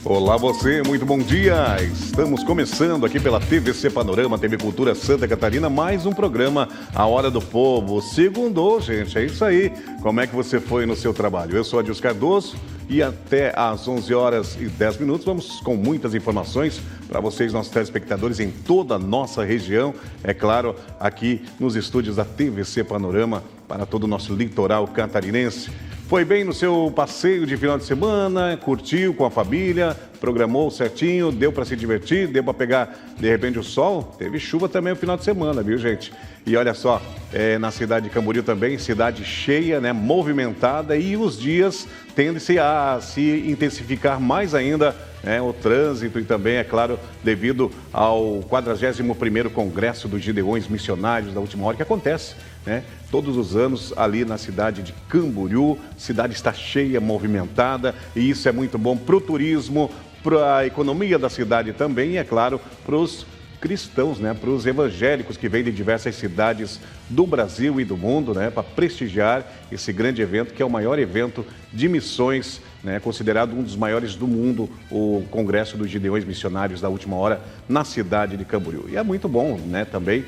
Olá você, muito bom dia! Estamos começando aqui pela TVC Panorama, TV Cultura Santa Catarina, mais um programa A Hora do Povo. Segundou, gente, é isso aí. Como é que você foi no seu trabalho? Eu sou Adilson Cardoso e até às 11 horas e 10 minutos vamos com muitas informações para vocês, nossos telespectadores em toda a nossa região. É claro, aqui nos estúdios da TVC Panorama para todo o nosso litoral catarinense. Foi bem no seu passeio de final de semana, curtiu com a família, programou certinho, deu para se divertir, deu para pegar, de repente, o sol. Teve chuva também no final de semana, viu, gente? E olha só, na cidade de Camboriú também, cidade cheia, né, movimentada, e os dias tendem-se a se intensificar mais ainda, o trânsito e também, é claro, devido ao 41º Congresso dos Gideões Missionários da Última Hora, que acontece, né, todos os anos ali na cidade de Camboriú. Cidade está cheia, movimentada, e isso é muito bom para o turismo, para a economia da cidade também, e é claro, para os cristãos, né, para os evangélicos que vêm de diversas cidades do Brasil e do mundo, né, para prestigiar esse grande evento, que é o maior evento de missões, né, considerado um dos maiores do mundo, o Congresso dos Gideões Missionários da Última Hora, na cidade de Camboriú. E é muito bom, né, também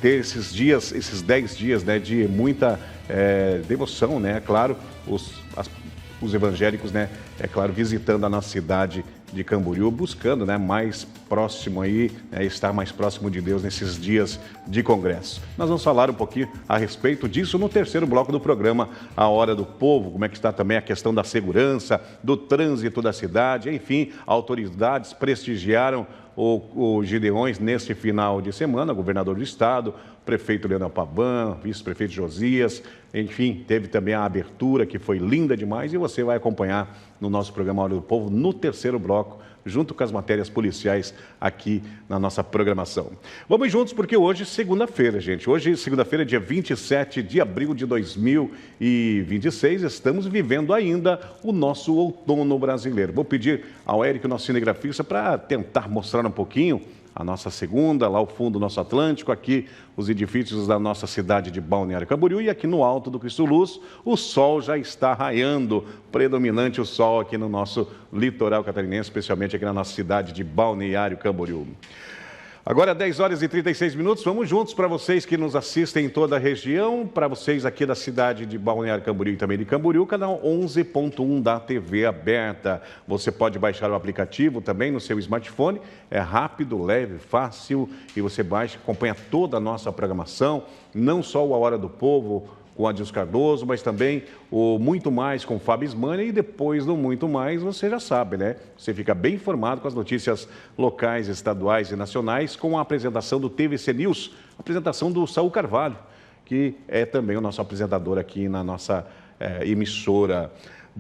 ter esses dias, esses 10 dias, né, de muita devoção, né, claro, os evangélicos, né, é claro, visitando a nossa cidade de Camboriú, buscando, né, mais próximo aí, estar mais próximo de Deus nesses dias de congresso. Nós vamos falar um pouquinho a respeito disso no terceiro bloco do programa A Hora do Povo, como é que está também a questão da segurança, do trânsito da cidade, enfim, autoridades prestigiaram os Gideões neste final de semana, governador do estado, prefeito Leandro Pavan, vice-prefeito Josias, enfim, teve também a abertura que foi linda demais e você vai acompanhar no nosso programa Hora do Povo no terceiro bloco, junto com as matérias policiais aqui na nossa programação. Vamos juntos porque hoje, segunda-feira, gente. Hoje, segunda-feira, dia 27 de abril de 2026, estamos vivendo ainda o nosso outono brasileiro. Vou pedir ao Érico, nosso cinegrafista, para tentar mostrar um pouquinho a nossa segunda, lá ao fundo do nosso Atlântico, aqui os edifícios da nossa cidade de Balneário Camboriú, e aqui no alto do Cristo Luz, o sol já está raiando, predominante o sol aqui no nosso litoral catarinense, especialmente aqui na nossa cidade de Balneário Camboriú. Agora, 10 horas e 36 minutos, vamos juntos para vocês que nos assistem em toda a região, para vocês aqui da cidade de Balneário Camboriú e também de Camboriú, canal 11.1 da TV aberta. Você pode baixar o aplicativo também no seu smartphone, é rápido, leve, fácil, e você baixa, acompanha toda a nossa programação, não só o A Hora do Povo, com Adilson Cardoso, mas também o Muito Mais com o Fábio Ismânia, e depois do Muito Mais, você já sabe, né? Você fica bem informado com as notícias locais, estaduais e nacionais, com a apresentação do TVC News, a apresentação do Saul Carvalho, que é também o nosso apresentador aqui na nossa emissora.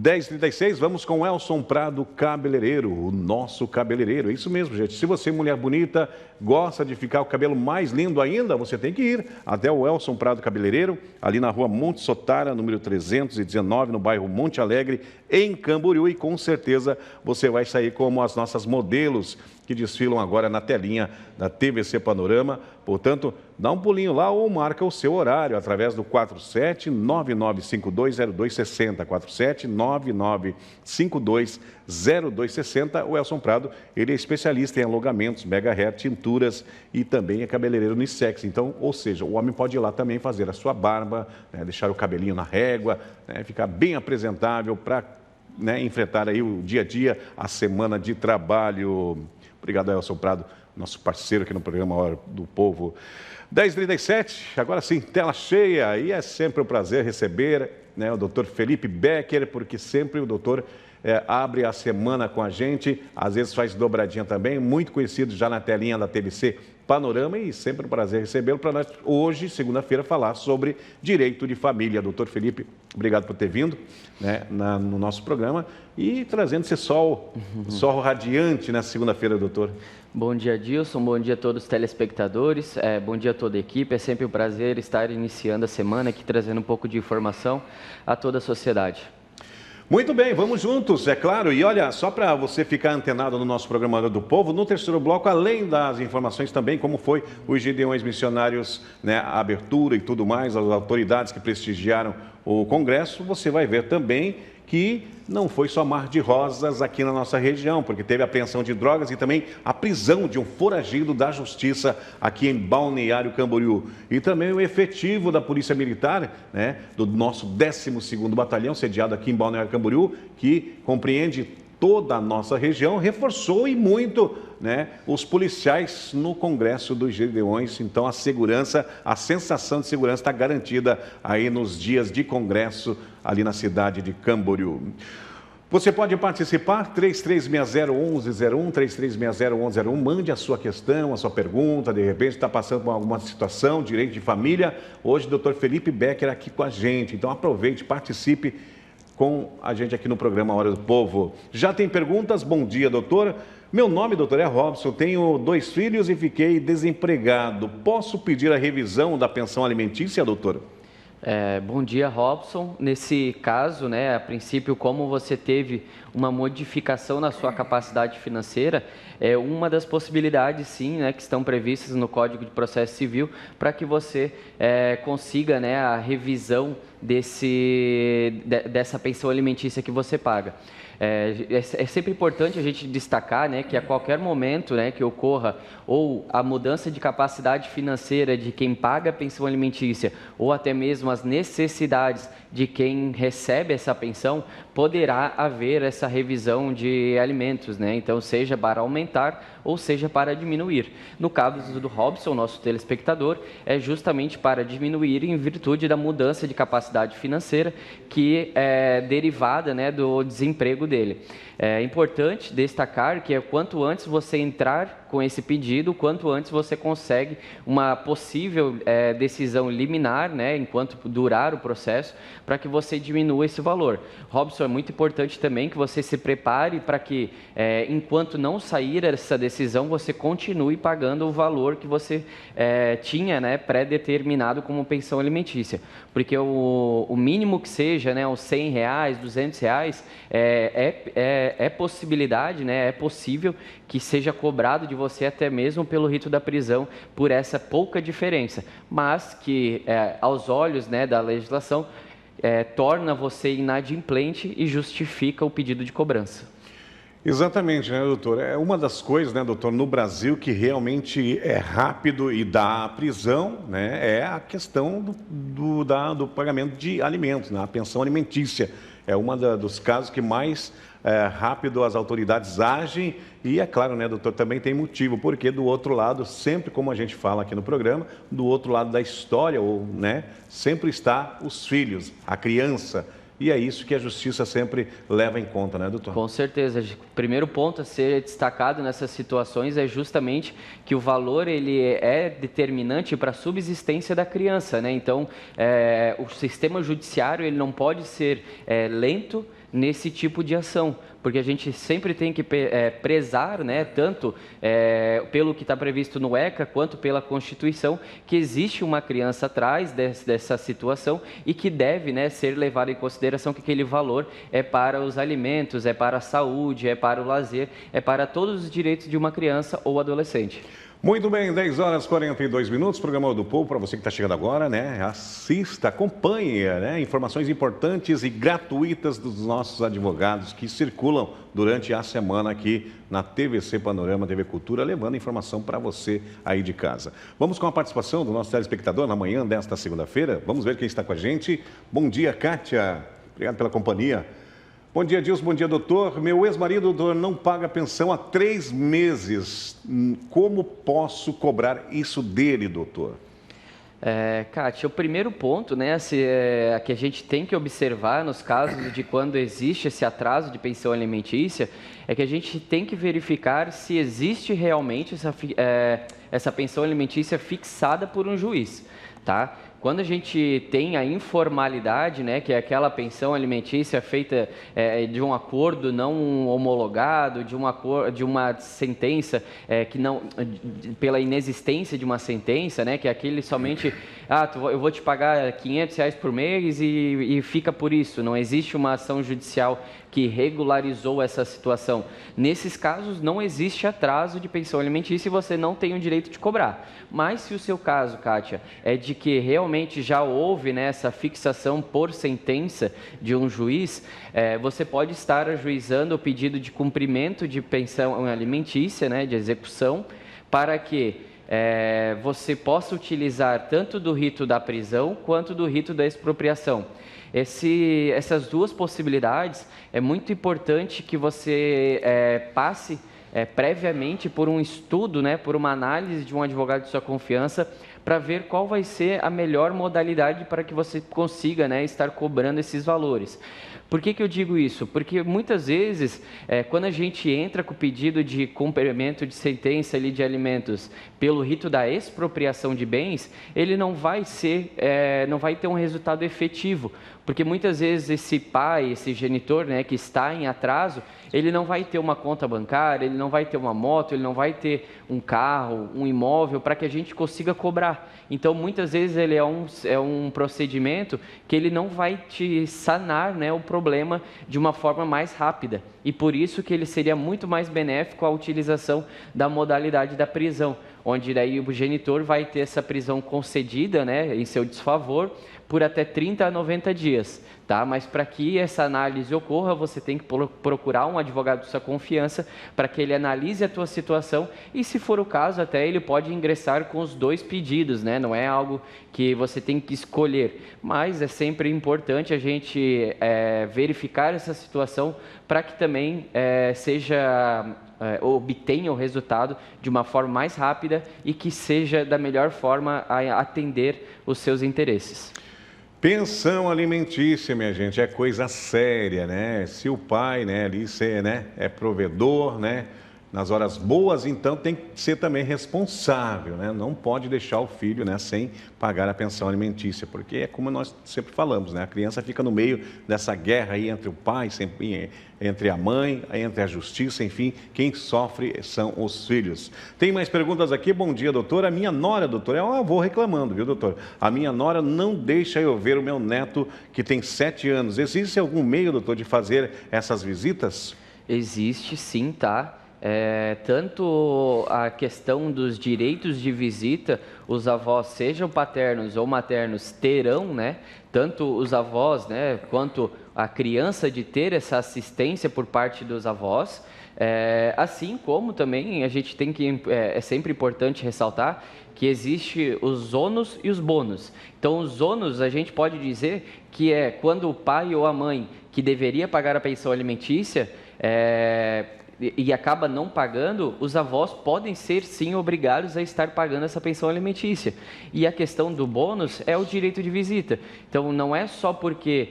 10h36, vamos com o Elson Prado, cabeleireiro, o nosso cabeleireiro. É isso mesmo, gente. Se você, mulher bonita, gosta de ficar com o cabelo mais lindo ainda, você tem que ir até o Elson Prado Cabeleireiro, ali na rua Monte Sotara, número 319, no bairro Monte Alegre, em Camboriú, e com certeza você vai sair como as nossas modelos que desfilam agora na telinha da TVC Panorama. Portanto, dá um pulinho lá ou marca o seu horário através do 47-9952-0260, 47-9952-0260. O Elson Prado, ele é especialista em alongamentos, mega hair, tinturas e também é cabeleireiro unissex. Então, ou seja, o homem pode ir lá também fazer a sua barba, né, deixar o cabelinho na régua, né, ficar bem apresentável para, né, enfrentar aí o dia a dia, a semana de trabalho. Obrigado, Elson Prado, nosso parceiro aqui no programa Hora do Povo. 10h37, agora sim, tela cheia, e é sempre um prazer receber, né, o doutor Felipe Becker, porque sempre o doutor abre a semana com a gente, às vezes faz dobradinha também, muito conhecido já na telinha da TVC Panorama, e sempre um prazer recebê-lo para nós hoje, segunda-feira, falar sobre direito de família. Doutor Felipe, obrigado por ter vindo, né, no nosso programa e trazendo esse sol radiante nessa segunda-feira, doutor. Bom dia, Adilson, bom dia a todos os telespectadores, bom dia a toda a equipe. É sempre um prazer estar iniciando a semana aqui, trazendo um pouco de informação a toda a sociedade. Muito bem, vamos juntos, é claro. E olha, só para você ficar antenado no nosso programa Hora do Povo, no terceiro bloco, além das informações também, como foi os Gideões Missionários, né, a abertura e tudo mais, as autoridades que prestigiaram o Congresso, você vai ver também que não foi só mar de rosas aqui na nossa região, porque teve a apreensão de drogas e também a prisão de um foragido da Justiça aqui em Balneário Camboriú. E também o efetivo da Polícia Militar, né, do nosso 12º Batalhão, sediado aqui em Balneário Camboriú, que compreende toda a nossa região, reforçou e muito, né, os policiais no Congresso dos Gedeões. Então a segurança, a sensação de segurança está garantida aí nos dias de congresso ali na cidade de Camboriú. Você pode participar, 3360-1101, 3360-1101, mande a sua questão, a sua pergunta, de repente está passando por alguma situação, direito de família. Hoje o Dr. Felipe Becker aqui com a gente, então aproveite, participe com a gente aqui no programa Hora do Povo. Já tem perguntas? Bom dia, doutor. Meu nome, doutor, é Robson, tenho 2 filhos e fiquei desempregado. Posso pedir a revisão da pensão alimentícia, doutor? Bom dia, Robson. Nesse caso, né, a princípio, como você teve uma modificação na sua capacidade financeira, é uma das possibilidades, sim, né, que estão previstas no Código de Processo Civil para que você consiga, né, a revisão dessa pensão alimentícia que você paga. É sempre importante a gente destacar, né, que a qualquer momento, né, que ocorra ou a mudança de capacidade financeira de quem paga a pensão alimentícia ou até mesmo as necessidades de quem recebe essa pensão, poderá haver essa revisão de alimentos, né? Então, seja para aumentar ou seja para diminuir. No caso do Robson, nosso telespectador, é justamente para diminuir em virtude da mudança de capacidade financeira que é derivada, né, do desemprego dele. É importante destacar que quanto antes você entrar com esse pedido, quanto antes você consegue uma possível decisão liminar, né, enquanto durar o processo, para que você diminua esse valor. Robson, é muito importante também que você se prepare para que, enquanto não sair essa decisão, você continue pagando o valor que você tinha, né, pré-determinado como pensão alimentícia. Porque o mínimo que seja, né, os R$100, R$200, é possibilidade, né, é possível que seja cobrado de você até mesmo pelo rito da prisão por essa pouca diferença, mas que aos olhos, né, da legislação torna você inadimplente e justifica o pedido de cobrança. Exatamente, né, doutor? É uma das coisas, né, doutor, no Brasil que realmente é rápido e dá prisão, né, é a questão do pagamento de alimentos, né, a pensão alimentícia. É um dos casos que mais rápido as autoridades agem e, é claro, né, doutor, também tem motivo, porque do outro lado, sempre como a gente fala aqui no programa, do outro lado da história, né, sempre está os filhos, a criança. E é isso que a justiça sempre leva em conta, né, doutor? Com certeza. O primeiro ponto a ser destacado nessas situações é justamente que o valor ele é determinante para a subsistência da criança, né? Então, o sistema judiciário ele não pode ser lento nesse tipo de ação, porque a gente sempre tem que prezar, né, tanto pelo que está previsto no ECA, quanto pela Constituição, que existe uma criança atrás dessa situação e que deve, né, ser levado em consideração que aquele valor é para os alimentos, é para a saúde, é para o lazer, é para todos os direitos de uma criança ou adolescente. Muito bem, 10h42, programa Hora do Povo, para você que está chegando agora, né? Assista, acompanhe, né? Informações importantes e gratuitas dos nossos advogados que circulam durante a semana aqui na TVC Panorama, TV Cultura, levando informação para você aí de casa. Vamos com a participação do nosso telespectador na manhã desta segunda-feira. Vamos ver quem está com a gente. Bom dia, Kátia. Obrigado pela companhia. Bom dia, Dilson. Bom dia, doutor. Meu ex-marido, doutor, não paga pensão há 3 meses. Como posso cobrar isso dele, doutor? Kátia, o primeiro ponto, né, que a gente tem que observar nos casos de quando existe esse atraso de pensão alimentícia, é que a gente tem que verificar se existe realmente essa pensão alimentícia fixada por um juiz, tá? Quando a gente tem a informalidade, né, que é aquela pensão alimentícia feita de um acordo não homologado, de uma sentença que não, pela inexistência de uma sentença, né, que é aquele somente eu vou te pagar R$500 por mês e fica por isso. Não existe uma ação judicial que regularizou essa situação. Nesses casos, não existe atraso de pensão alimentícia e você não tem o direito de cobrar. Mas se o seu caso, Kátia, é de que realmente já houve, né, essa fixação por sentença de um juiz, você pode estar ajuizando o pedido de cumprimento de pensão alimentícia, né, de execução, para que você possa utilizar tanto do rito da prisão quanto do rito da expropriação. Essas duas possibilidades, é muito importante que você passe previamente por um estudo, né, por uma análise de um advogado de sua confiança, para ver qual vai ser a melhor modalidade para que você consiga, né, estar cobrando esses valores. Por que eu digo isso? Porque muitas vezes, quando a gente entra com o pedido de cumprimento de sentença ali de alimentos pelo rito da expropriação de bens, ele não vai ter um resultado efetivo, porque muitas vezes esse pai, esse genitor, né, que está em atraso, ele não vai ter uma conta bancária, ele não vai ter uma moto, ele não vai ter um carro, um imóvel para que a gente consiga cobrar. Então, muitas vezes ele é um procedimento que ele não vai te sanar, né, o problema de uma forma mais rápida. E por isso que ele seria muito mais benéfico a utilização da modalidade da prisão, onde daí o genitor vai ter essa prisão concedida, né, em seu desfavor, por até 30 a 90 dias, tá? Mas para que essa análise ocorra, você tem que procurar um advogado de sua confiança para que ele analise a tua situação e, se for o caso, até ele pode ingressar com os dois pedidos, né? Não é algo que você tem que escolher, mas é sempre importante a gente verificar essa situação para que também obtenha o resultado de uma forma mais rápida e que seja da melhor forma a atender os seus interesses. Pensão alimentícia, minha gente, é coisa séria, né? Se o pai, né, ali é provedor, né, nas horas boas, então tem que ser também responsável, né? Não pode deixar o filho, né, sem pagar a pensão alimentícia, porque é como nós sempre falamos, né? A criança fica no meio dessa guerra aí entre o pai, entre a mãe, entre a justiça, enfim, quem sofre são os filhos. Tem mais perguntas aqui? Bom dia, doutor. A minha nora, doutor, é um avô reclamando, viu, doutor? A minha nora não deixa eu ver o meu neto que tem 7 anos. Existe algum meio, doutor, de fazer essas visitas? Existe sim, tá? Tanto a questão dos direitos de visita, os avós, sejam paternos ou maternos, terão, né? Tanto os avós, né, quanto a criança de ter essa assistência por parte dos avós. Assim como também a gente tem que, é sempre importante ressaltar que existe os ônus e os bônus. Então, os ônus a gente pode dizer que é quando o pai ou a mãe que deveria pagar a pensão alimentícia e acaba não pagando, os avós podem ser sim obrigados a estar pagando essa pensão alimentícia. E a questão do bônus é o direito de visita. Então não é só porque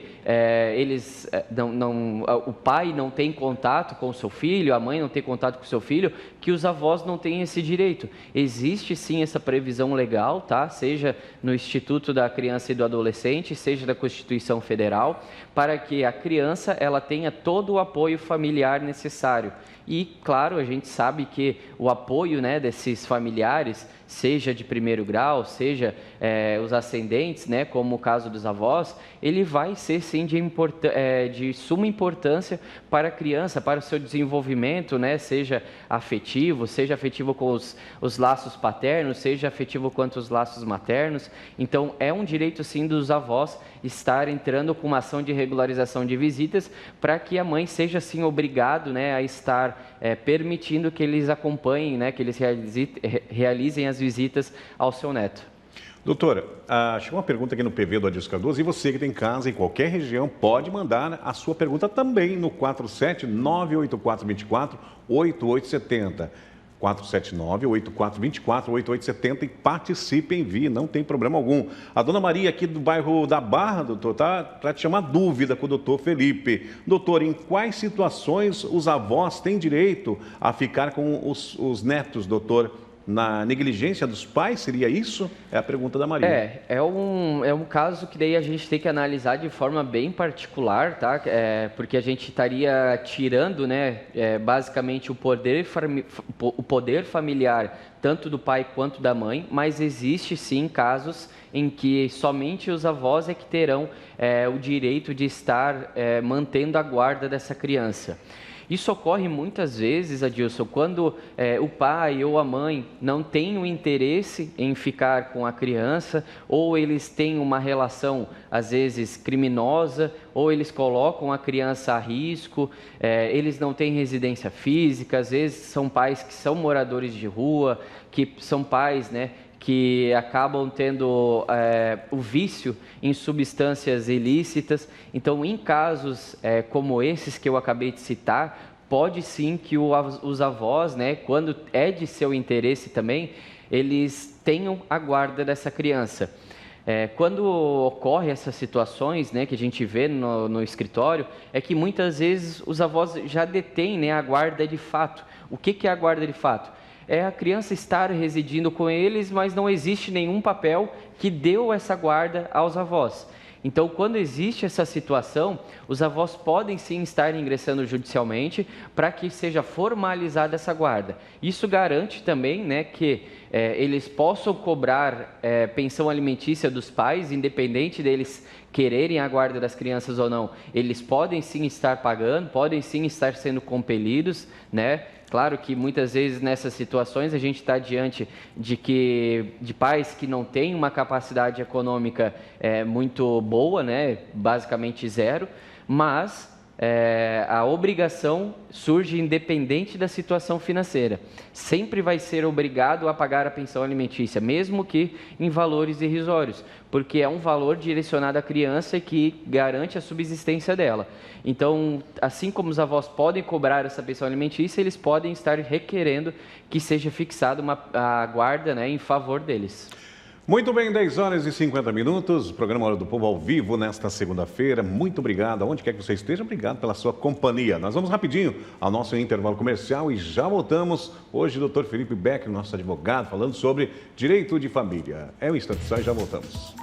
o pai não tem contato com o seu filho, a mãe não tem contato com o seu filho, que os avós não têm esse direito. Existe sim essa previsão legal, tá? Seja no Instituto da Criança e do Adolescente, seja da Constituição Federal, para que a criança ela tenha todo o apoio familiar necessário. E, claro, a gente sabe que o apoio, né, desses familiares, seja de primeiro grau, seja os ascendentes, né, como o caso dos avós, ele vai ser, sim, de suma importância para a criança, para o seu desenvolvimento, né, seja afetivo com os laços paternos, seja afetivo quanto os laços maternos. Então, é um direito, sim, dos avós estar entrando com uma ação de regularização de visitas para que a mãe seja, sim, obrigado, né, a estar permitindo que eles acompanhem, né, que eles realizem as visitas ao seu neto. Doutora, chegou uma pergunta aqui no PV do Adilson Cardoso, e você que tem casa em qualquer região pode mandar a sua pergunta também no 479-8424-8870. 479-8424-8870 e participe, envie, não tem problema algum. A dona Maria aqui do bairro da Barra, doutor, tá para te chamar dúvida com o doutor Felipe. Doutor, em quais situações os avós têm direito a ficar com os netos, doutor? na negligência dos pais? Seria isso? É a pergunta da Maria. É um caso que daí a gente tem que analisar de forma bem particular, tá? Porque a gente estaria tirando, né, basicamente o poder familiar, tanto do pai quanto da mãe, mas existe sim casos em que somente os avós é que terão o direito de estar mantendo a guarda dessa criança. Isso ocorre muitas vezes, Adilson, quando o pai ou a mãe não têm o interesse em ficar com a criança, ou eles têm uma relação, às vezes, criminosa, ou eles colocam a criança a risco, eles não têm residência física, às vezes são pais que são moradores de rua, que são pais, né, que acabam tendo o vício em substâncias ilícitas. Então, em casos como esses que eu acabei de citar, pode sim que os avós, né, quando é de seu interesse também, eles tenham a guarda dessa criança. Quando ocorre essas situações, né, que a gente vê no escritório, é que muitas vezes os avós já detêm, né, a guarda de fato. O que é a guarda de fato? É a criança estar residindo com eles, mas não existe nenhum papel que deu essa guarda aos avós. Então, quando existe essa situação, os avós podem sim estar ingressando judicialmente para que seja formalizada essa guarda. Isso garante também, né, que eles possam cobrar pensão alimentícia dos pais, independente deles quererem a guarda das crianças ou não. Eles podem sim estar pagando, podem sim estar sendo compelidos, né? Claro que muitas vezes nessas situações a gente está diante de pais que não têm uma capacidade econômica muito boa, né? Basicamente zero, mas a obrigação surge independente da situação financeira. Sempre vai ser obrigado a pagar a pensão alimentícia, mesmo que em valores irrisórios, porque é um valor direcionado à criança que garante a subsistência dela. Então, assim como os avós podem cobrar essa pensão alimentícia, eles podem estar requerendo que seja fixada a guarda, né, em favor deles. Muito bem, 10 horas e 50 minutos, programa Hora do Povo ao vivo nesta segunda-feira. Muito obrigado, aonde quer que você esteja, obrigado pela sua companhia. Nós vamos rapidinho ao nosso intervalo comercial e já voltamos. Hoje, o Dr. Felipe Beck, nosso advogado, falando sobre direito de família. É um instante só e já voltamos.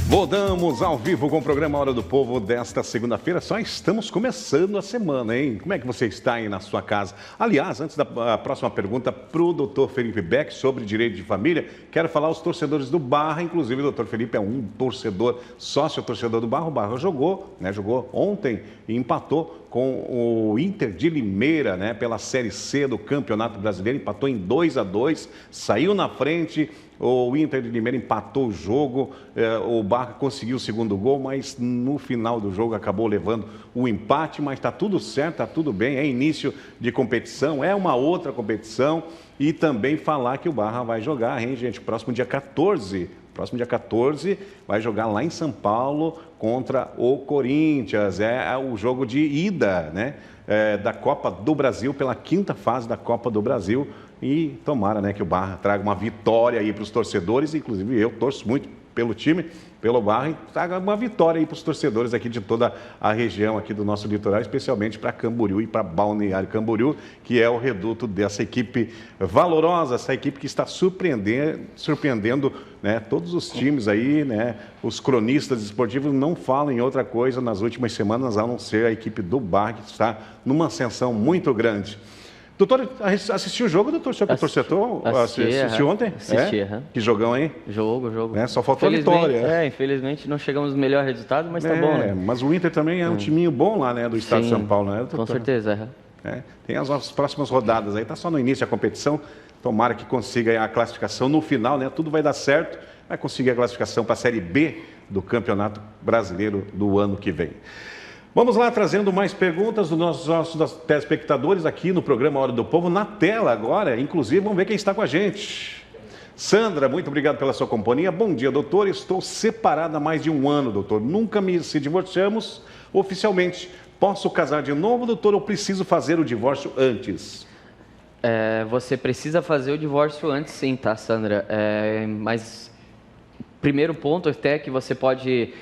Voltamos ao vivo com o programa Hora do Povo desta segunda-feira. Só estamos começando a semana, hein? Como é que você está aí na sua casa? Aliás, antes da próxima pergunta para o doutor Felipe Beck sobre direito de família, quero falar aos torcedores do Barra. Inclusive, o doutor Felipe é um torcedor, sócio-torcedor do Barra. O Barra jogou ontem e empatou com o Inter de Limeira, né? Pela Série C do Campeonato Brasileiro. Empatou em 2-2, saiu na frente. O Inter de Limeira empatou o jogo, o Barra conseguiu o segundo gol, mas no final do jogo acabou levando o empate, mas está tudo certo, está tudo bem, é início de competição, é uma outra competição. E também falar que o Barra vai jogar, hein, gente, próximo dia 14 vai jogar lá em São Paulo contra o Corinthians, é o jogo de ida, né, da Copa do Brasil, pela quinta fase da Copa do Brasil. E tomara, né, que o Barra traga uma vitória aí para os torcedores, inclusive eu torço muito pelo time, pelo Barra, e traga uma vitória aí para os torcedores aqui de toda a região aqui do nosso litoral, especialmente para Camboriú e para Balneário Camboriú, que é o reduto dessa equipe valorosa, essa equipe que está surpreendendo, né, todos os times aí, né, os cronistas esportivos não falam em outra coisa nas últimas semanas, a não ser a equipe do Barra, que está numa ascensão muito grande. Doutor, assistiu o jogo, doutor? O senhor que torcedor assistiu ontem? Assisti, Que jogão, hein? Jogo. Só faltou a vitória. Infelizmente não chegamos no melhor resultado, mas tá bom, né? Mas o Inter também é um timinho bom lá, né? Do estado de São Paulo, né, doutor? Com certeza. Tem as próximas rodadas aí, tá só no início da competição. Tomara que consiga a classificação no final, né? Tudo vai dar certo, vai conseguir a classificação para a Série B do Campeonato Brasileiro do ano que vem. Vamos lá, trazendo mais perguntas dos nossos telespectadores aqui no programa Hora do Povo, na tela agora, inclusive, vamos ver quem está com a gente. Sandra, muito obrigado pela sua companhia. Bom dia, doutor. Estou separada há mais de um ano, doutor. Nunca se divorciamos oficialmente. Posso casar de novo, doutor, ou preciso fazer o divórcio antes? Você precisa fazer o divórcio antes, sim, tá, Sandra? Mas primeiro ponto até que você pode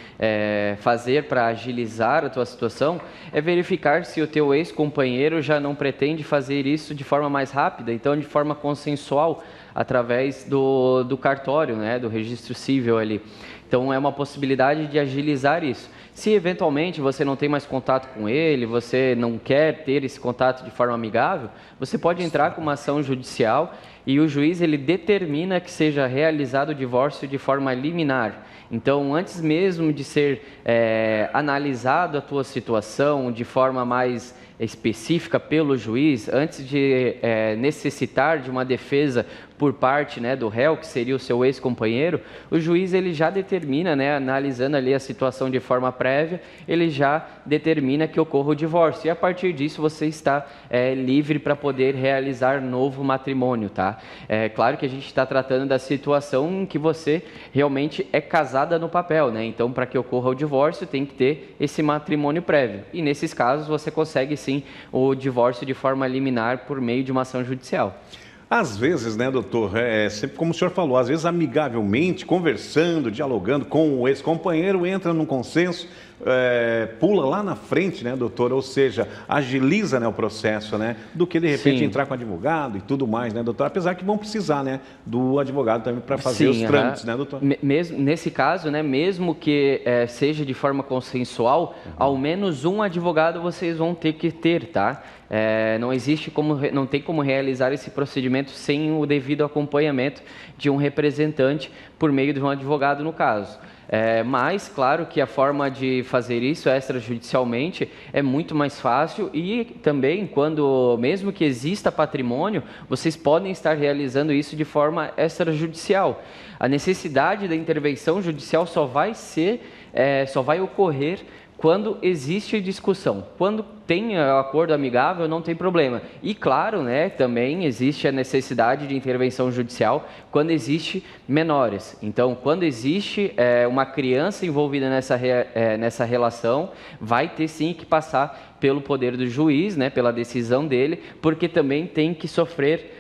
fazer para agilizar a tua situação é verificar se o teu ex-companheiro já não pretende fazer isso de forma mais rápida, então de forma consensual, através do cartório, né, do registro civil ali. Então é uma possibilidade de agilizar isso. Se eventualmente você não tem mais contato com ele, você não quer ter esse contato de forma amigável, você pode entrar com uma ação judicial e o juiz ele determina que seja realizado o divórcio de forma liminar. Então, antes mesmo de ser analisado a tua situação de forma mais específica pelo juiz, antes de necessitar de uma defesa por parte, né, do réu, que seria o seu ex-companheiro, o juiz ele já determina, né, analisando ali a situação de forma prévia, ele já determina que ocorra o divórcio. E a partir disso você está livre para poder realizar novo matrimônio, tá? É claro que a gente está tratando da situação em que você realmente é casada no papel, né? Então, para que ocorra o divórcio, tem que ter esse matrimônio prévio. E nesses casos você consegue sim o divórcio de forma liminar por meio de uma ação judicial. Às vezes, né, doutor, sempre como o senhor falou, às vezes amigavelmente, conversando, dialogando com o ex-companheiro, entra num consenso, pula lá na frente, né, doutor? Ou seja, agiliza, né, o processo, né? Do que de repente entrar com advogado e tudo mais, né, doutor? Apesar que vão precisar, né, do advogado também para fazer os trâmites, né, doutor? Mesmo, nesse caso, né, mesmo que seja de forma consensual, ao menos um advogado vocês vão ter que ter, tá? Não tem como realizar esse procedimento sem o devido acompanhamento de um representante por meio de um advogado no caso. Mas, claro que a forma de fazer isso extrajudicialmente é muito mais fácil e também, mesmo que exista patrimônio, vocês podem estar realizando isso de forma extrajudicial. A necessidade da intervenção judicial só vai ocorrer quando existe discussão. Quando tem acordo amigável, não tem problema. E claro, né, também existe a necessidade de intervenção judicial quando existe menores. Então, quando existe uma criança envolvida nessa relação, vai ter sim que passar pelo poder do juiz, né, pela decisão dele, porque também tem que sofrer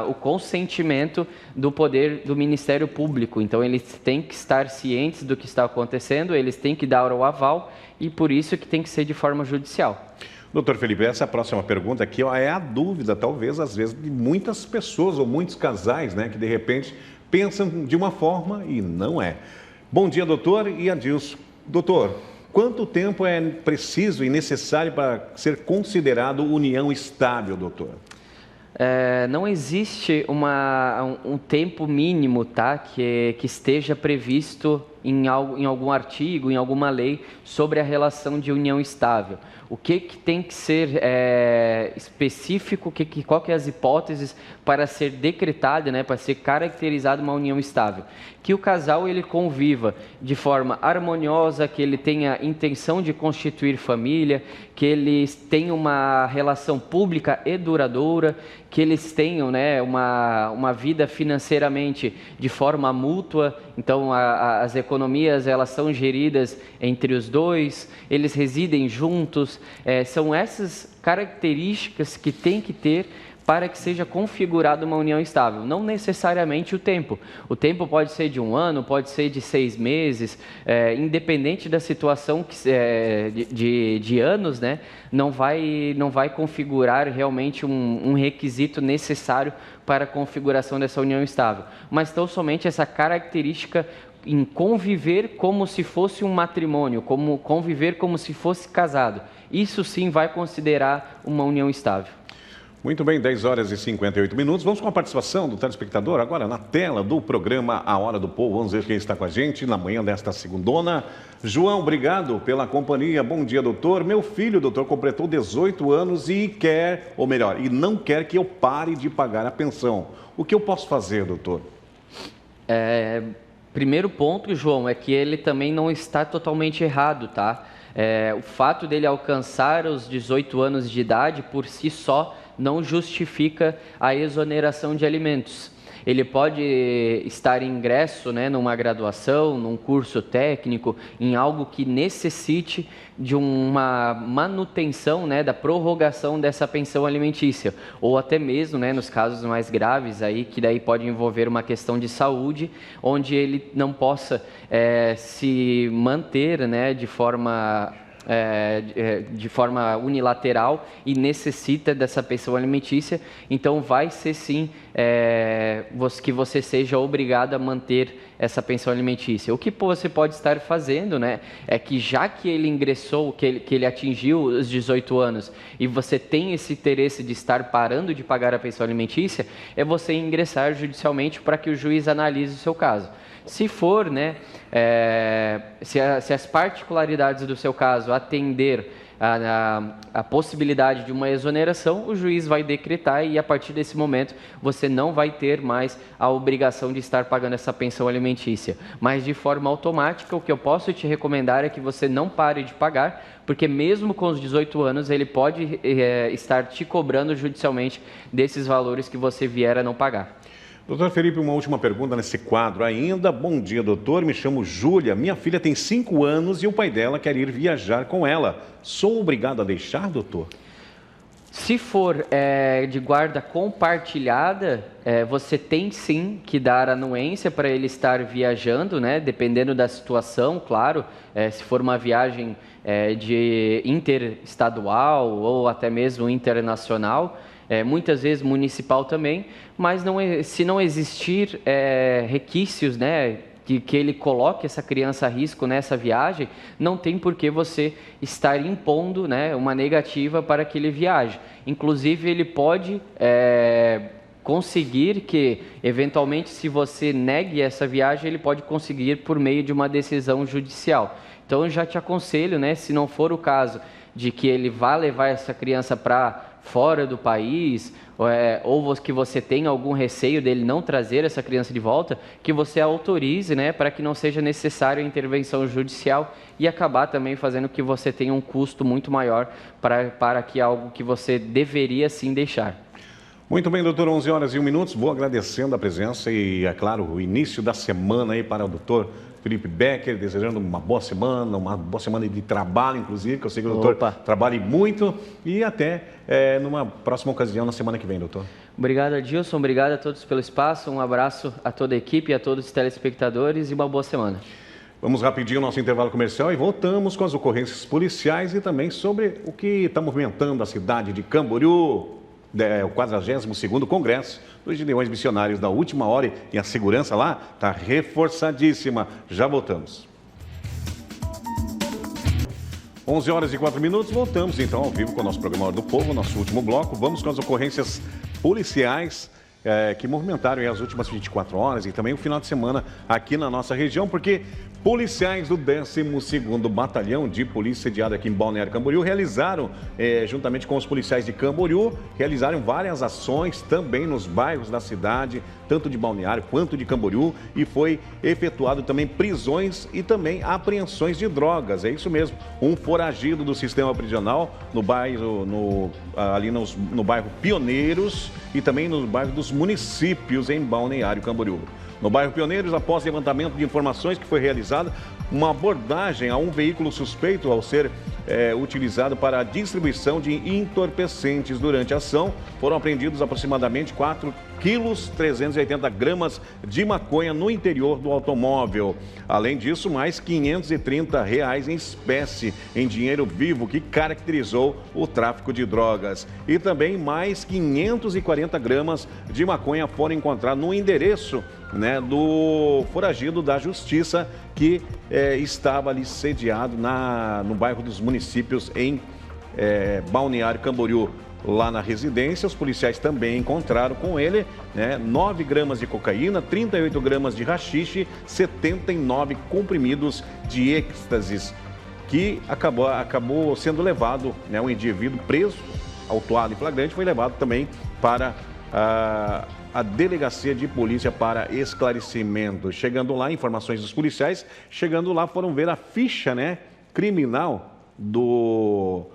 o consentimento do poder do Ministério Público. Então, eles têm que estar cientes do que está acontecendo, eles têm que dar o aval e por isso que tem que ser de forma judicial. Doutor Felipe, essa próxima pergunta aqui é a dúvida, talvez, às vezes, de muitas pessoas ou muitos casais, né, que de repente pensam de uma forma e não é. Bom dia, doutor, e Adilson. Doutor, quanto tempo é preciso e necessário para ser considerado união estável, doutor? Não existe um tempo mínimo, tá, que esteja previsto em algum artigo, em alguma lei sobre a relação de união estável. O que tem que ser específico, qual que é as hipóteses para ser decretada, né, para ser caracterizada uma união estável? Que o casal ele conviva de forma harmoniosa, que ele tenha intenção de constituir família, que eles tenham uma relação pública e duradoura, que eles tenham, né, uma vida financeiramente de forma mútua, então as economias elas são geridas entre os dois, eles residem juntos, são essas características que tem que ter para que seja configurada uma união estável, não necessariamente o tempo. O tempo pode ser de 1 ano, pode ser de 6 meses, independente da situação de anos, né? Não vai configurar realmente um requisito necessário para a configuração dessa união estável, mas tão somente essa característica em conviver como se fosse um matrimônio, conviver como se fosse casado. Isso sim vai considerar uma união estável. Muito bem, 10 horas e 58 minutos. Vamos com a participação do telespectador agora na tela do programa A Hora do Povo. Vamos ver quem está com a gente na manhã desta segundona. João, obrigado pela companhia. Bom dia, doutor. Meu filho, doutor, completou 18 anos e não quer que eu pare de pagar a pensão. O que eu posso fazer, doutor? Primeiro ponto, João, é que ele também não está totalmente errado, tá? O fato dele alcançar os 18 anos de idade, por si só, não justifica a exoneração de alimentos. ele pode estar ingresso, né, numa graduação, num curso técnico, em algo que necessite de uma manutenção, né, da prorrogação dessa pensão alimentícia, ou até mesmo, né, nos casos mais graves aí, que daí pode envolver uma questão de saúde, onde ele não possa se manter, né, de forma unilateral e necessita dessa pensão alimentícia, então vai ser sim que você seja obrigado a manter essa pensão alimentícia. O que você pode estar fazendo, né, é que já que ele ingressou, que ele atingiu os 18 anos e você tem esse interesse de estar parando de pagar a pensão alimentícia, é você ingressar judicialmente para que o juiz analise o seu caso. Se for, né, se as particularidades do seu caso atender a possibilidade de uma exoneração, o juiz vai decretar e a partir desse momento você não vai ter mais a obrigação de estar pagando essa pensão alimentícia. Mas de forma automática, o que eu posso te recomendar é que você não pare de pagar, porque mesmo com os 18 anos ele pode estar te cobrando judicialmente desses valores que você vier a não pagar. Doutor Felipe, uma última pergunta nesse quadro ainda. Bom dia, doutor. Me chamo Júlia. Minha filha tem 5 anos e o pai dela quer ir viajar com ela. Sou obrigado a deixar, doutor? Se for de guarda compartilhada, você tem sim que dar anuência para ele estar viajando, né? Dependendo da situação, claro. Se for uma viagem de interestadual ou até mesmo internacional, muitas vezes municipal também, mas se não existir requisitos, né, que ele coloque essa criança a risco nessa viagem, não tem por que você estar impondo, né, uma negativa para que ele viaje. Inclusive, ele pode conseguir que, eventualmente, se você negue essa viagem, ele pode conseguir por meio de uma decisão judicial. Então, eu já te aconselho, né, se não for o caso de que ele vá levar essa criança para fora do país, ou que você tenha algum receio dele não trazer essa criança de volta, que você autorize, né, para que não seja necessária a intervenção judicial e acabar também fazendo que você tenha um custo muito maior para que algo que você deveria sim deixar. Muito bem, doutor, 11 horas e 1 minuto. Vou agradecendo a presença e, é claro, o início da semana aí para o doutor Felipe Becker, desejando uma boa semana de trabalho, inclusive, que eu sei que o doutor trabalhe muito e até numa próxima ocasião, na semana que vem, doutor. Obrigado, Adilson. Obrigado a todos pelo espaço. Um abraço a toda a equipe, a todos os telespectadores e uma boa semana. Vamos rapidinho ao nosso intervalo comercial e voltamos com as ocorrências policiais e também sobre o que está movimentando a cidade de Camboriú. O 42º Congresso dos Gideões Missionários da última hora e a segurança lá está reforçadíssima. Já voltamos. 11 horas e 4 minutos, voltamos então ao vivo com o nosso programa Hora do Povo, nosso último bloco. Vamos com as ocorrências policiais que movimentaram as últimas 24 horas e também o final de semana aqui na nossa região, porque policiais do 12º Batalhão de Polícia sediado aqui em Balneário Camboriú realizaram, juntamente com os policiais de Camboriú, realizaram várias ações também nos bairros da cidade, tanto de Balneário quanto de Camboriú, e foi efetuado também prisões e também apreensões de drogas. É isso mesmo, um foragido do sistema prisional no bairro, no bairro Pioneiros e também no bairro dos Municípios em Balneário Camboriú. No bairro Pioneiros, após levantamento de informações que foi realizada, uma abordagem a um veículo suspeito ao ser utilizado para a distribuição de entorpecentes. Durante a ação, foram apreendidos aproximadamente 4,380 kg de maconha no interior do automóvel. Além disso, mais R$ 530 em espécie, em dinheiro vivo, que caracterizou o tráfico de drogas. E também mais 540 gramas de maconha foram encontrados no endereço, né, do foragido da Justiça, que estava ali sediado no bairro dos Municípios, em Balneário Camboriú. Lá na residência, os policiais também encontraram com ele 9 gramas de cocaína, 38 gramas de haxixe, 79 comprimidos de êxtasis, que acabou sendo levado, um indivíduo preso, autuado em flagrante, foi levado também para a delegacia de polícia para esclarecimento. Chegando lá, informações dos policiais, chegando lá foram ver a ficha, criminal do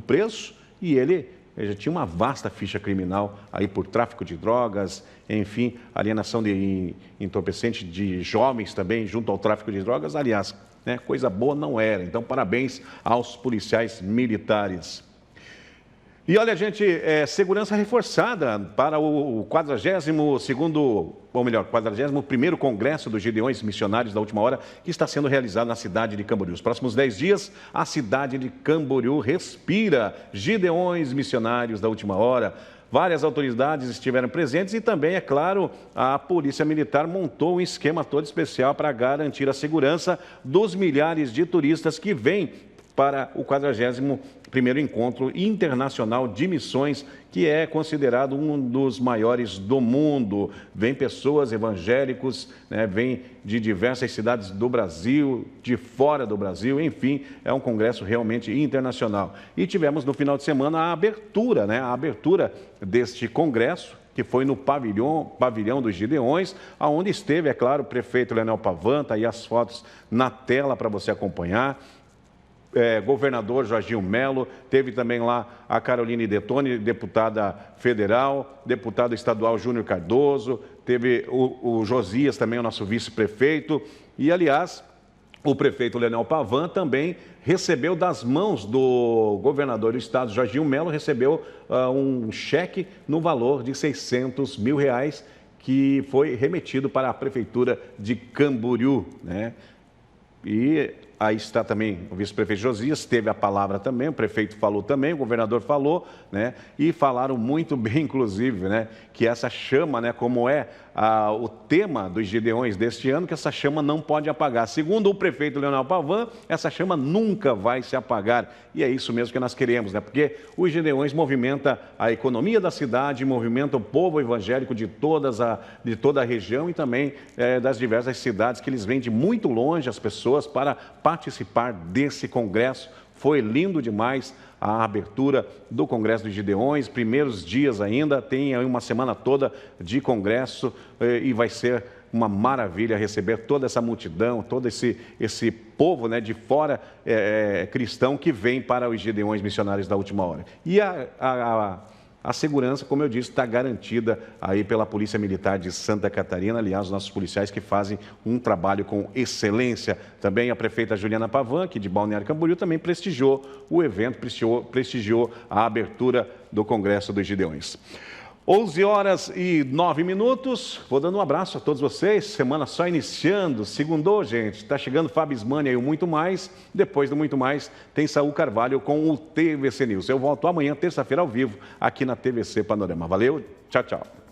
preso, e ele já tinha uma vasta ficha criminal aí por tráfico de drogas, enfim, alienação de entorpecente de jovens também junto ao tráfico de drogas, aliás, né, coisa boa não era. Então, parabéns aos policiais militares. E olha, gente, segurança reforçada para o 41º Congresso dos Gideões Missionários da Última Hora, que está sendo realizado na cidade de Camboriú. Os próximos 10 dias, a cidade de Camboriú respira Gideões Missionários da Última Hora. Várias autoridades estiveram presentes e também, é claro, a Polícia Militar montou um esquema todo especial para garantir a segurança dos milhares de turistas que vêm para o 41º Encontro Internacional de Missões, que é considerado um dos maiores do mundo. Vêm pessoas evangélicos, né, vêm de diversas cidades do Brasil, de fora do Brasil, enfim, é um congresso realmente internacional. E tivemos no final de semana a abertura, né, deste congresso, que foi no pavilhão dos Gideões, onde esteve, é claro, o prefeito Leonel Pavão, tá aí as fotos na tela para você acompanhar. Governador Jorginho Melo, teve também lá a Caroline Detoni, deputada federal, deputado estadual Júnior Cardoso, teve o Josias também, o nosso vice-prefeito, e aliás, o prefeito Leonel Pavão também recebeu das mãos do governador do estado, Jorginho Melo, recebeu um cheque no valor de R$600 mil, que foi remetido para a prefeitura de Camboriú, né? E aí está também o vice-prefeito Josias, teve a palavra também, o prefeito falou também, o governador falou, né? E falaram muito bem, inclusive, né? Que essa chama, né? Como é o tema dos Gideões deste ano, que essa chama não pode apagar. Segundo o prefeito Leonel Pavão, essa chama nunca vai se apagar. E é isso mesmo que nós queremos, né? Porque os Gideões movimenta a economia da cidade, movimenta o povo evangélico de toda a região e também das diversas cidades, que eles vêm de muito longe, as pessoas, para participar desse congresso. Foi lindo demais a abertura do Congresso dos Gideões, primeiros dias ainda, tem aí uma semana toda de congresso e vai ser uma maravilha receber toda essa multidão, todo esse povo, né, de fora cristão que vem para os Gideões Missionários da Última Hora. E a segurança, como eu disse, está garantida aí pela Polícia Militar de Santa Catarina, aliás, os nossos policiais que fazem um trabalho com excelência. Também a prefeita Juliana Pavão, aqui de Balneário Camboriú, também prestigiou o evento, prestigiou a abertura do Congresso dos Gideões. 11h09. Vou dando um abraço a todos vocês. Semana só iniciando, segundou, gente. Está chegando Fábio Ismani aí, o Muito Mais. Depois do Muito Mais, tem Saúl Carvalho com o TVC News. Eu volto amanhã, terça-feira, ao vivo, aqui na TVC Panorama. Valeu, tchau, tchau.